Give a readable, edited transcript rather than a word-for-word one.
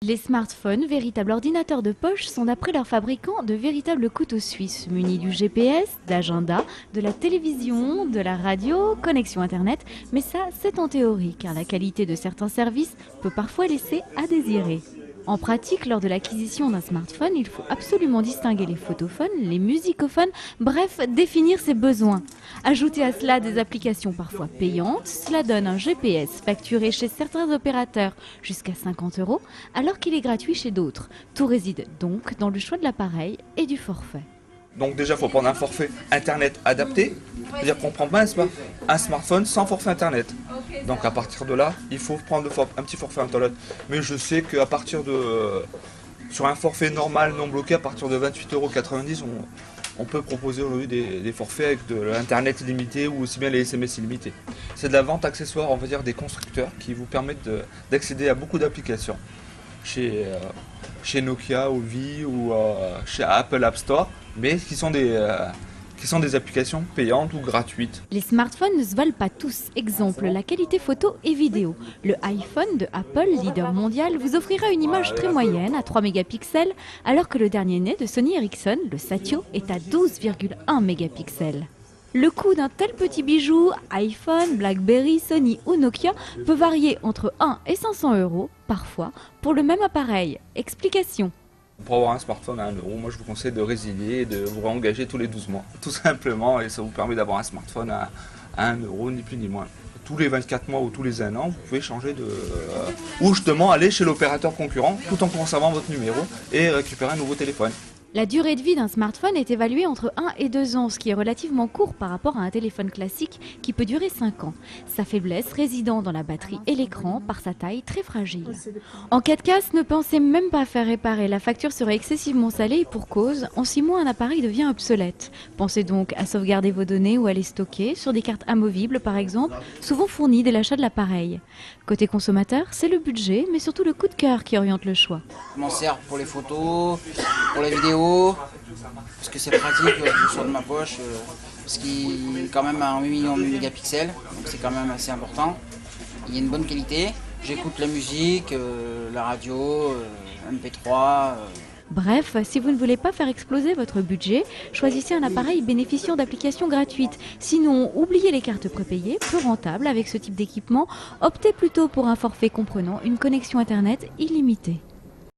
Les smartphones, véritables ordinateurs de poche, sont d'après leurs fabricants de véritables couteaux suisses, munis du GPS, d'agenda, de la télévision, de la radio, connexion internet. Mais ça, c'est en théorie, car la qualité de certains services peut parfois laisser à désirer. En pratique, lors de l'acquisition d'un smartphone, il faut absolument distinguer les photophones, les musicophones, bref, définir ses besoins. Ajouter à cela des applications parfois payantes, cela donne un GPS facturé chez certains opérateurs jusqu'à 50 €, alors qu'il est gratuit chez d'autres. Tout réside donc dans le choix de l'appareil et du forfait. Donc déjà, il faut prendre un forfait Internet adapté, c'est-à-dire qu'on ne prend pas un smartphone sans forfait Internet. Donc à partir de là, il faut prendre un petit forfait Internet. Mais je sais qu'à partir de... sur un forfait normal, non bloqué, à partir de 28,90 €, on peut proposer aujourd'hui des forfaits avec de l'Internet illimité ou aussi bien les SMS illimités. C'est de la vente accessoire, on va dire, des constructeurs qui vous permettent d'accéder à beaucoup d'applications. Chez Nokia ou Vie ou chez Apple App Store, mais qui sont des applications payantes ou gratuites. Les smartphones ne se valent pas tous. Exemple, la qualité photo et vidéo. Le iPhone de Apple, leader mondial, vous offrira une image très moyenne à 3 mégapixels, alors que le dernier né de Sony Ericsson, le Satio, est à 12,1 mégapixels. Le coût d'un tel petit bijou, iPhone, BlackBerry, Sony ou Nokia, peut varier entre 1 et 500 € parfois pour le même appareil. Explication. Pour avoir un smartphone à 1 €, moi je vous conseille de résilier et de vous réengager tous les 12 mois. Tout simplement, et ça vous permet d'avoir un smartphone à 1 €, ni plus ni moins. Tous les 24 mois ou tous les 1 an, vous pouvez changer ou justement aller chez l'opérateur concurrent tout en conservant votre numéro et récupérer un nouveau téléphone. La durée de vie d'un smartphone est évaluée entre 1 et 2 ans, ce qui est relativement court par rapport à un téléphone classique qui peut durer 5 ans. Sa faiblesse résidant dans la batterie et l'écran par sa taille très fragile. En cas de casse, ne pensez même pas faire réparer, la facture serait excessivement salée et pour cause, en 6 mois un appareil devient obsolète. Pensez donc à sauvegarder vos données ou à les stocker sur des cartes amovibles par exemple, souvent fournies dès l'achat de l'appareil. Côté consommateur, c'est le budget, mais surtout le coup de cœur qui oriente le choix. Je m'en sers pour les photos, pour les vidéos, parce que c'est pratique, je sors de ma poche, parce qu'il est quand même à 8 millions de mégapixels, donc c'est quand même assez important. Il y a une bonne qualité, j'écoute la musique, la radio, MP3. Bref, si vous ne voulez pas faire exploser votre budget, choisissez un appareil bénéficiant d'applications gratuites. Sinon, oubliez les cartes prépayées, peu rentables avec ce type d'équipement. Optez plutôt pour un forfait comprenant une connexion Internet illimitée.